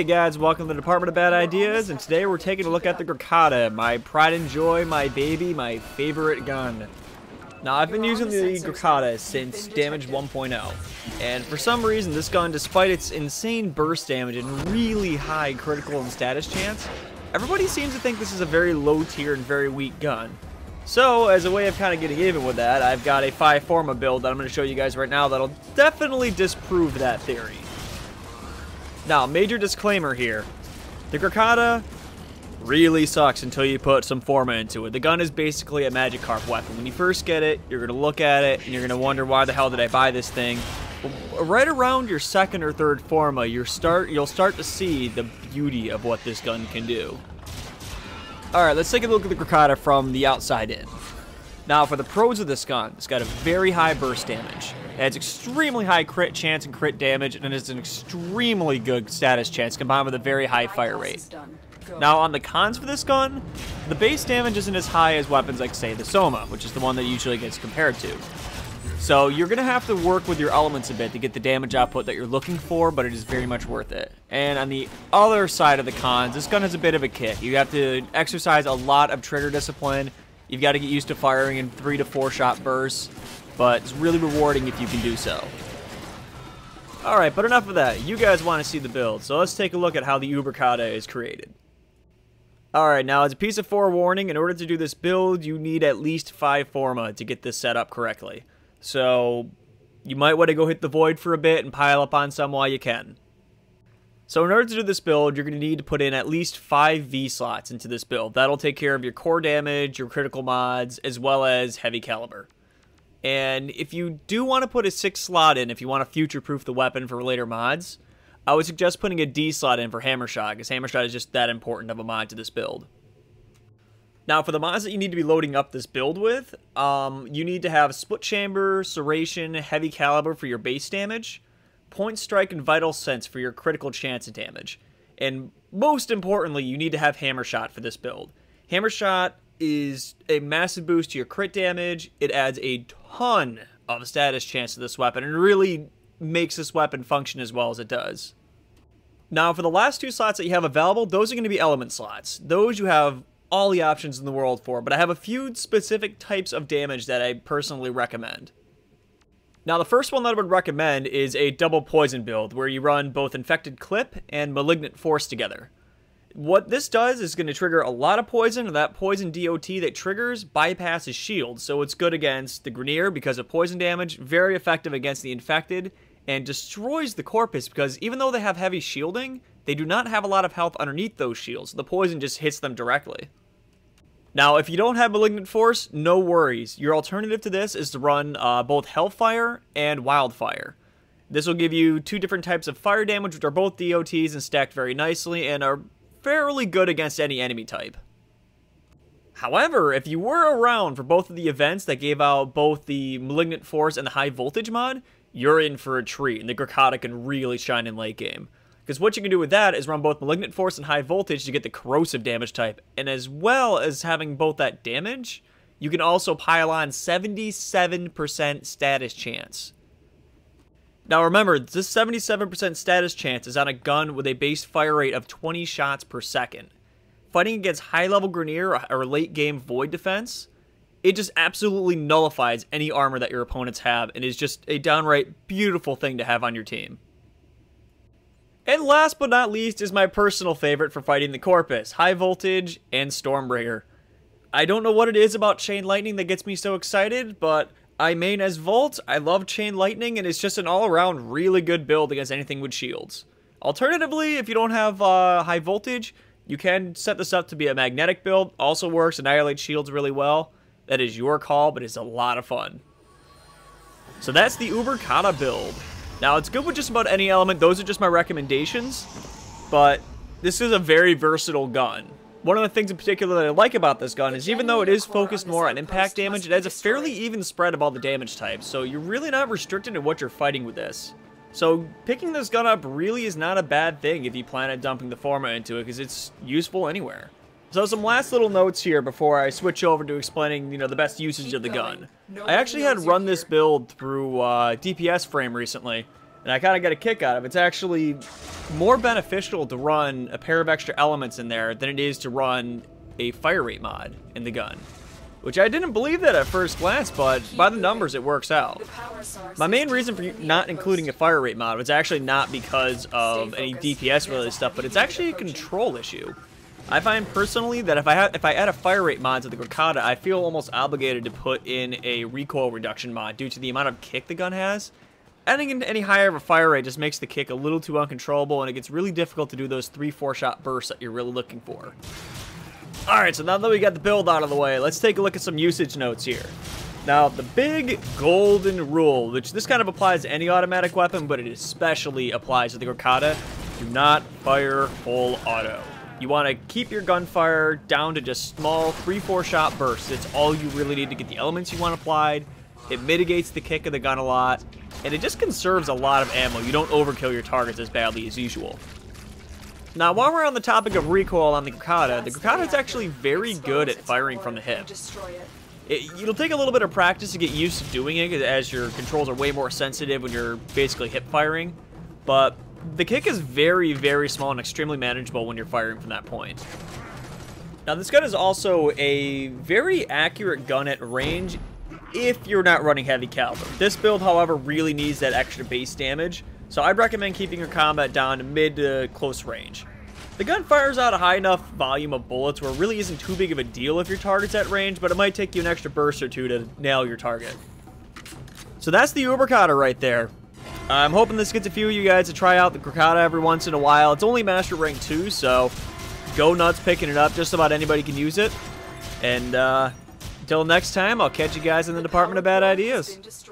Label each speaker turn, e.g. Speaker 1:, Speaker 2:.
Speaker 1: Hey guys, welcome to the Department of Bad Ideas, and today we're taking a look at the Grakata, my pride and joy, my baby, my favorite gun. Now, I've been using the Grakata since damage 1.0, and for some reason this gun, despite its insane burst damage and really high critical and status chance, everybody seems to think this is a very low tier and very weak gun. So, as a way of kind of getting even with that, I've got a 5 Forma build that I'm going to show you guys right now that'll definitely disprove that theory. Now, major disclaimer here. The Grakata really sucks until you put some Forma into it. The gun is basically a Magikarp weapon. When you first get it, you're going to look at it, and you're going to wonder, why the hell did I buy this thing? But right around your second or third Forma, you'll start to see the beauty of what this gun can do. Alright, let's take a look at the Grakata from the outside in. Now, for the pros of this gun, it's got a very high burst damage. It has extremely high crit chance and crit damage, and it has an extremely good status chance combined with a very high fire rate. Now, on the cons for this gun, the base damage isn't as high as weapons like, say, the Soma, which is the one that usually gets compared to. So, you're going to have to work with your elements a bit to get the damage output that you're looking for, but it is very much worth it. And on the other side of the cons, this gun has a bit of a kick. You have to exercise a lot of trigger discipline. You've got to get used to firing in 3 to 4 shot bursts, but it's really rewarding if you can do so. Alright, but enough of that. You guys want to see the build, so let's take a look at how the Uberkata is created. Alright, now as a piece of forewarning, in order to do this build, you need at least 5 Forma to get this set up correctly. So, you might want to go hit the void for a bit and pile up on some while you can. So in order to do this build, you're going to need to put in at least 5 V slots into this build. That'll take care of your core damage, your critical mods, as well as heavy caliber. And if you do want to put a 6 slot in, if you want to future-proof the weapon for later mods, I would suggest putting a D slot in for Hammer Shot, because Hammer Shot is just that important of a mod to this build. Now, for the mods that you need to be loading up this build with, you need to have Split Chamber, Serration, Heavy Caliber for your base damage, Point Strike, and Vital Sense for your critical chance of damage. And most importantly, you need to have Hammer Shot for this build. Hammer Shot is a massive boost to your crit damage. It adds a ton of status chance to this weapon and really makes this weapon function as well as it does. Now, for the last 2 slots that you have available, those are going to be element slots. Those you have all the options in the world for, but I have a few specific types of damage that I personally recommend. Now, the first one that I would recommend is a double poison build, where you run both Infected Clip and Malignant Force together. What this does is going to trigger a lot of poison, and that poison DOT that triggers bypasses shields, so it's good against the Grineer because of poison damage, very effective against the infected, and destroys the Corpus because even though they have heavy shielding, they do not have a lot of health underneath those shields. The poison just hits them directly. Now, if you don't have Malignant Force, no worries. Your alternative to this is to run both Hellfire and Wildfire. This will give you 2 different types of fire damage, which are both DOTs and stacked very nicely, and are fairly good against any enemy type. However, if you were around for both of the events that gave out both the Malignant Force and the High Voltage mod, you're in for a treat, and the Grakata can really shine in late game. Because what you can do with that is run both Malignant Force and High Voltage to get the corrosive damage type, and as well as having both that damage, you can also pile on 77% status chance. Now remember, this 77% status chance is on a gun with a base fire rate of 20 shots per second. Fighting against high-level Grineer or late-game Void defense, it just absolutely nullifies any armor that your opponents have, and is just a downright beautiful thing to have on your team. And last but not least is my personal favorite for fighting the Corpus, High Voltage and Stormbringer. I don't know what it is about Chain Lightning that gets me so excited, but I main as Volt, I love Chain Lightning, and it's just an all-around really good build against anything with shields. Alternatively, if you don't have High Voltage, you can set this up to be a magnetic build. Also works, annihilates shields really well. That is your call, but it's a lot of fun. So that's the Uberkata build. Now, it's good with just about any element. Those are just my recommendations, but this is a very versatile gun. One of the things in particular that I like about this gun is even though it is focused more on impact damage, it has a fairly even spread of all the damage types, so you're really not restricted to what you're fighting with this. So picking this gun up really is not a bad thing if you plan on dumping the Forma into it, because it's useful anywhere. So some last little notes here before I switch over to explaining, the best usage of the gun. I actually had run this build through DPS Frame recently, and I kind of get a kick out of it. It's actually more beneficial to run a pair of extra elements in there than it is to run a fire rate mod in the gun. Which I didn't believe that at first glance, but by the numbers it works out. My main reason for not including a fire rate mod was actually not because of any DPS related stuff, but it's actually a control issue. I find personally that if I add a fire rate mod to the Grakata, I feel almost obligated to put in a recoil reduction mod due to the amount of kick the gun has. Adding in any higher of a fire rate just makes the kick a little too uncontrollable, and it gets really difficult to do those 3-4 shot bursts that you're really looking for. Alright, so now that we got the build out of the way, let's take a look at some usage notes here. Now, the big golden rule, which this kind of applies to any automatic weapon, but it especially applies to the Grakata, do not fire full auto. You want to keep your gunfire down to just small 3-4 shot bursts. It's all you really need to get the elements you want applied. It mitigates the kick of the gun a lot, and it just conserves a lot of ammo. You don't overkill your targets as badly as usual. Now, while we're on the topic of recoil on the Grakata is actually very good at firing from the hip. It'll take a little bit of practice to get used to doing it, as your controls are way more sensitive when you're basically hip firing, but the kick is very, very small and extremely manageable when you're firing from that point. Now, this gun is also a very accurate gun at range if you're not running heavy caliber. This build, however, really needs that extra base damage, so I'd recommend keeping your combat down to mid to close range. The gun fires out a high enough volume of bullets where it really isn't too big of a deal if your target's at range, but it might take you an extra burst or two to nail your target. So that's the Uberkata right there. I'm hoping this gets a few of you guys to try out the Grakata every once in a while. It's only Master Rank 2, so go nuts picking it up. Just about anybody can use it. And until next time, I'll catch you guys in the Department of Bad Ideas.